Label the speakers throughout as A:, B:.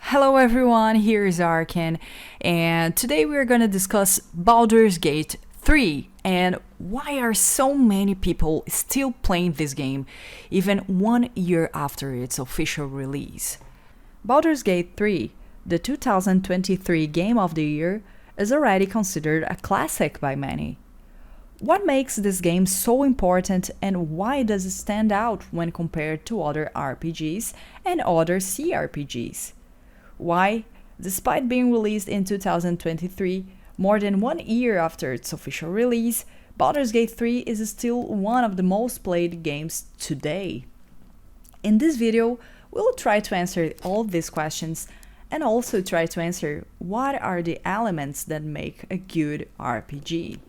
A: Hello everyone, here is Arkin, and today we are going to discuss Baldur's Gate 3 and why are so many people still playing this game even 1 year after its official release. Baldur's Gate 3, the 2023 Game of the Year, is already considered a classic by many. What makes this game so important and why does it stand out when compared to other RPGs and other CRPGs? Why, despite being released in 2023, more than 1 year after its official release, Baldur's Gate 3 is still one of the most played games today. In this video, we'll try to answer all these questions and also try to answer what are the elements that make a good RPG.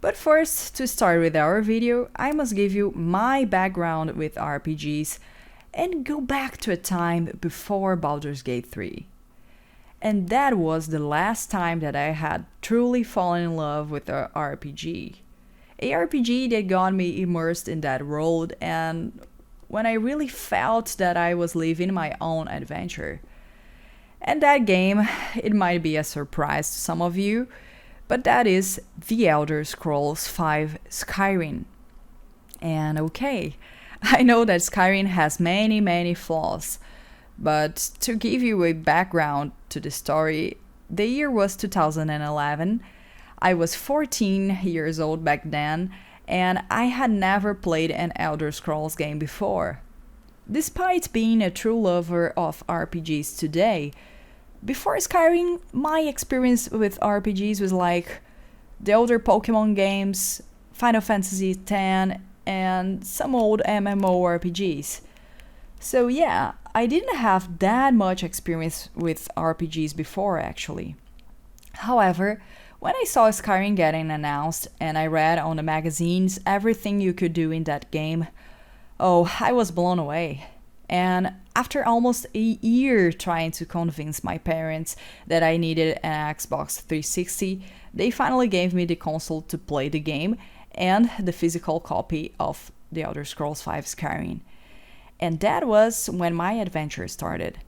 A: But first, to start with our video, I must give you my background with RPGs and go back to a time before Baldur's Gate 3. And that was the last time that I had truly fallen in love with a RPG. A RPG that got me immersed in that world and when I really felt that I was living my own adventure. And that game, it might be a surprise to some of you, but that is The Elder Scrolls V Skyrim. And okay, I know that Skyrim has many flaws, but to give you a background to the story, the year was 2011. I was 14 years old back then, and I had never played an Elder Scrolls game before. Despite being a true lover of RPGs today, before Skyrim, my experience with RPGs was like the older Pokemon games, Final Fantasy X, and some old MMORPGs. So yeah, I didn't have that much experience with RPGs before actually. However, when I saw Skyrim getting announced and I read on the magazines everything you could do in that game, oh, I was blown away. And after almost a year trying to convince my parents that I needed an Xbox 360, they finally gave me the console to play the game and the physical copy of The Elder Scrolls V Skyrim. And that was when my adventure started.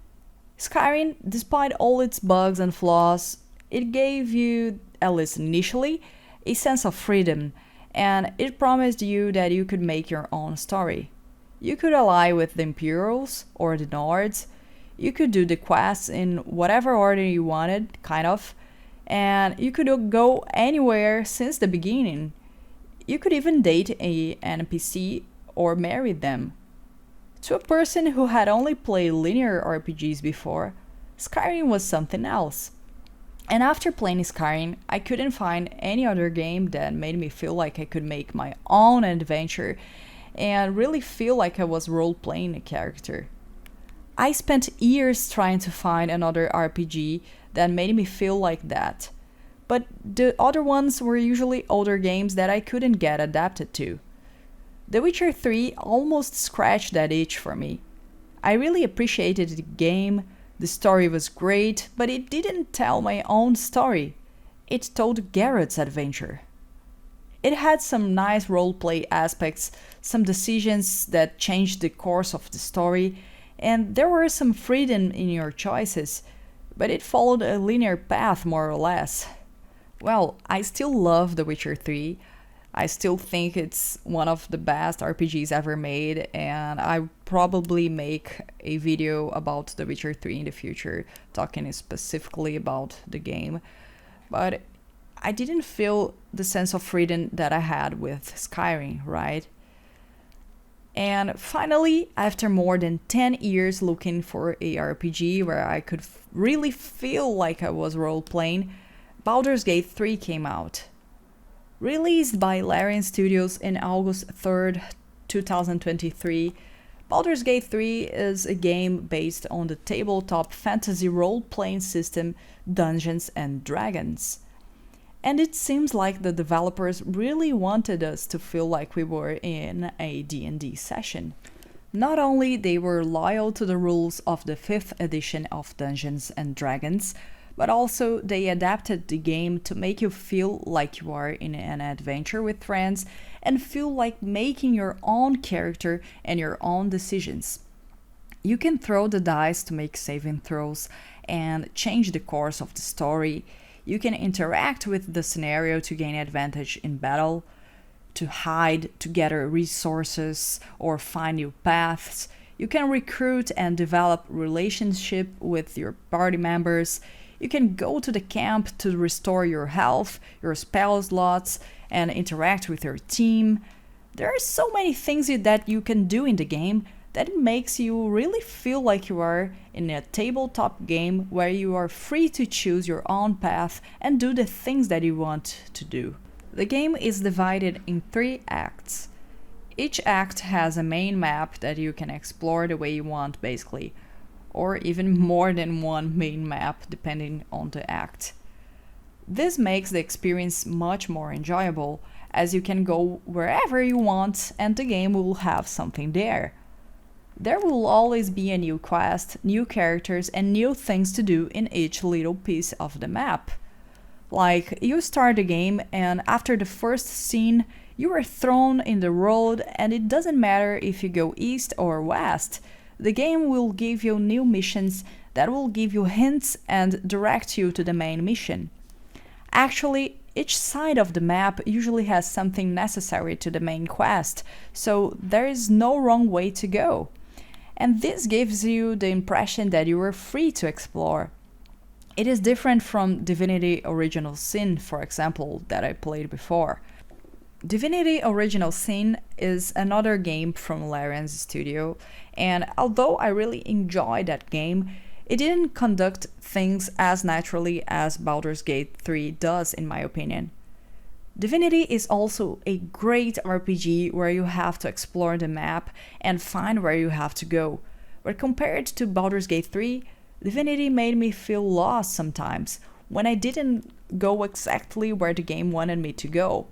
A: Skyrim, despite all its bugs and flaws, it gave you, at least initially, a sense of freedom, and it promised you that you could make your own story. You could ally with the Imperials or the Nords, you could do the quests in whatever order you wanted, kind of, and you could go anywhere since the beginning. You could even date an NPC or marry them. To a person who had only played linear RPGs before, Skyrim was something else. And after playing Skyrim, I couldn't find any other game that made me feel like I could make my own adventure and really feel like I was role-playing a character. I spent years trying to find another RPG that made me feel like that. But the other ones were usually older games that I couldn't get adapted to. The Witcher 3 almost scratched that itch for me. I really appreciated the game, the story was great, but it didn't tell my own story. It told Geralt's adventure. It had some nice roleplay aspects, some decisions that changed the course of the story, and there were some freedom in your choices, but it followed a linear path more or less. Well, I still love The Witcher 3. I still think it's one of the best RPGs ever made, and I probably make a video about The Witcher 3 in the future, talking specifically about the game. But I didn't feel the sense of freedom that I had with Skyrim, right? And finally, after more than 10 years looking for a RPG where I could really feel like I was role-playing, Baldur's Gate 3 came out. Released by Larian Studios in August 3rd, 2023, Baldur's Gate 3 is a game based on the tabletop fantasy role-playing system Dungeons & Dragons. And it seems like the developers really wanted us to feel like we were in a D&D session. Not only they were loyal to the rules of the 5th edition of Dungeons & Dragons, but also they adapted the game to make you feel like you are in an adventure with friends and feel like making your own character and your own decisions. You can throw the dice to make saving throws and change the course of the story. You can interact with the scenario to gain advantage in battle, to hide, to gather resources, or find new paths. You can recruit and develop relationship with your party members. You can go to the camp to restore your health, your spell slots, and interact with your team. There are so many things that you can do in the game that it makes you really feel like you are in a tabletop game where you are free to choose your own path and do the things that you want to do. The game is divided in 3 acts. Each act has a main map that you can explore the way you want, basically, or even more than one main map depending on the act. This makes the experience much more enjoyable, as you can go wherever you want and the game will have something there. There will always be a new quest, new characters, and new things to do in each little piece of the map. Like, you start the game and after the first scene, you are thrown in the road and it doesn't matter if you go east or west. The game will give you new missions that will give you hints and direct you to the main mission. Actually, each side of the map usually has something necessary to the main quest, so there is no wrong way to go. And this gives you the impression that you are free to explore. It is different from Divinity Original Sin, for example, that I played before. Divinity Original Sin is another game from Larian's studio, and although I really enjoyed that game, it didn't conduct things as naturally as Baldur's Gate 3 does, in my opinion. Divinity is also a great RPG where you have to explore the map and find where you have to go, but compared to Baldur's Gate 3, Divinity made me feel lost sometimes, when I didn't go exactly where the game wanted me to go.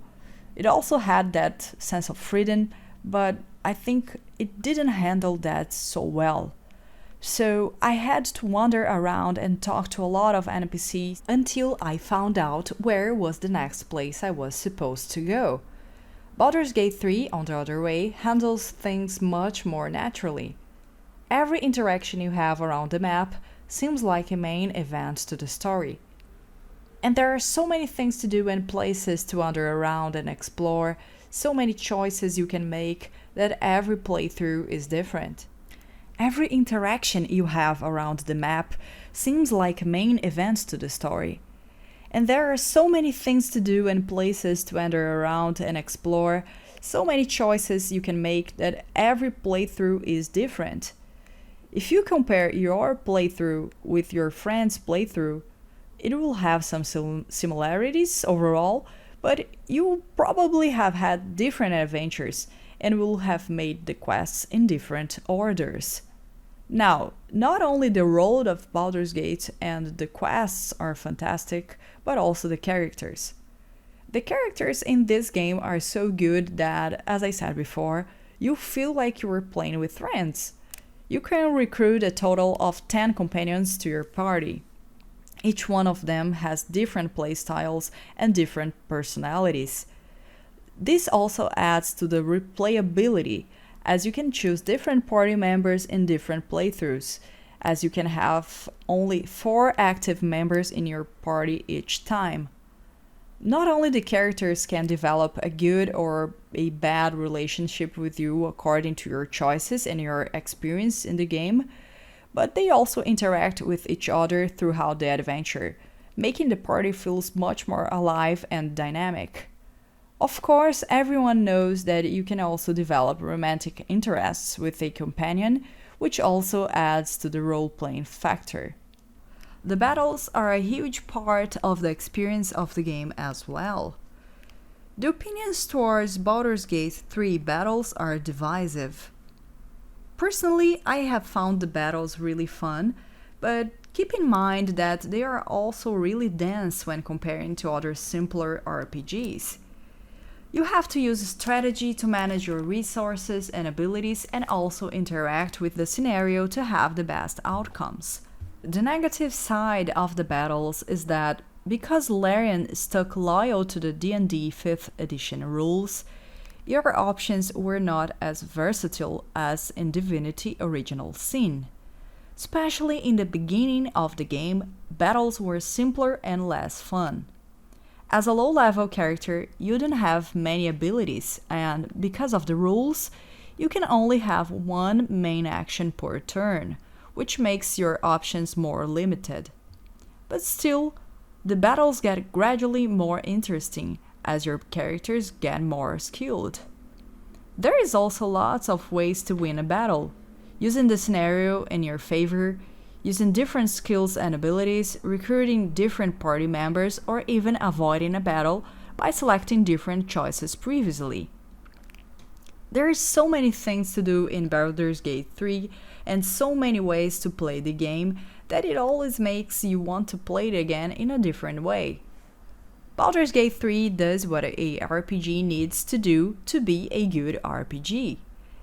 A: It also had that sense of freedom, but I think it didn't handle that so well. So I had to wander around and talk to a lot of NPCs until I found out where was the next place I was supposed to go. Baldur's Gate 3, on the other way, handles things much more naturally. Every interaction you have around the map seems like a main event to the story. And there are so many things to do and places to wander around and explore, so many choices you can make that every playthrough is different. Every interaction you have around the map seems like main events to the story. And there are so many things to do and places to wander around and explore, so many choices you can make that every playthrough is different. If you compare your playthrough with your friend's playthrough, it will have some similarities overall, but you will probably have had different adventures and will have made the quests in different orders. Now, not only the world of Baldur's Gate and the quests are fantastic, but also the characters. The characters in this game are so good that, as I said before, you feel like you were playing with friends. You can recruit a total of 10 companions to your party. Each one of them has different playstyles and different personalities. This also adds to the replayability, as you can choose different party members in different playthroughs, as you can have only 4 active members in your party each time. Not only the characters can develop a good or a bad relationship with you according to your choices and your experience in the game, but they also interact with each other throughout the adventure, making the party feel much more alive and dynamic. Of course, everyone knows that you can also develop romantic interests with a companion, which also adds to the role-playing factor. The battles are a huge part of the experience of the game as well. The opinions towards Baldur's Gate 3 battles are divisive. Personally, I have found the battles really fun, but keep in mind that they are also really dense when comparing to other simpler RPGs. You have to use strategy to manage your resources and abilities and also interact with the scenario to have the best outcomes. The negative side of the battles is that because Larian stuck loyal to the D&D 5th edition rules, your options were not as versatile as in Divinity Original Sin. Especially in the beginning of the game, battles were simpler and less fun. As a low level character, you don't have many abilities, and because of the rules, you can only have one main action per turn, which makes your options more limited. But still, the battles get gradually more interesting as your characters get more skilled. There is also lots of ways to win a battle, using the scenario in your favor, using different skills and abilities, recruiting different party members, or even avoiding a battle by selecting different choices previously. There are so many things to do in Baldur's Gate 3 and so many ways to play the game that it always makes you want to play it again in a different way. Baldur's Gate 3 does what a RPG needs to do to be a good RPG.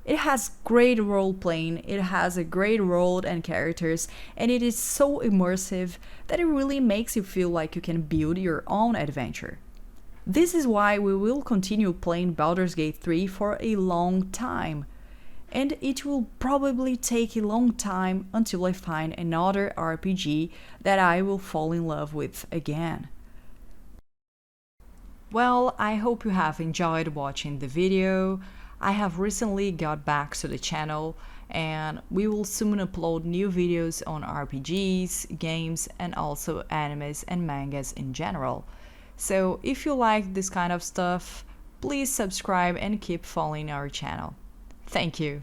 A: It has great role playing, it has a great world and characters, and it is so immersive that it really makes you feel like you can build your own adventure. This is why we will continue playing Baldur's Gate 3 for a long time. And it will probably take a long time until I find another RPG that I will fall in love with again. Well, I hope you have enjoyed watching the video. I have recently got back to the channel and we will soon upload new videos on RPGs, games, and also animes and mangas in general. So if you like this kind of stuff, please subscribe and keep following our channel. Thank you.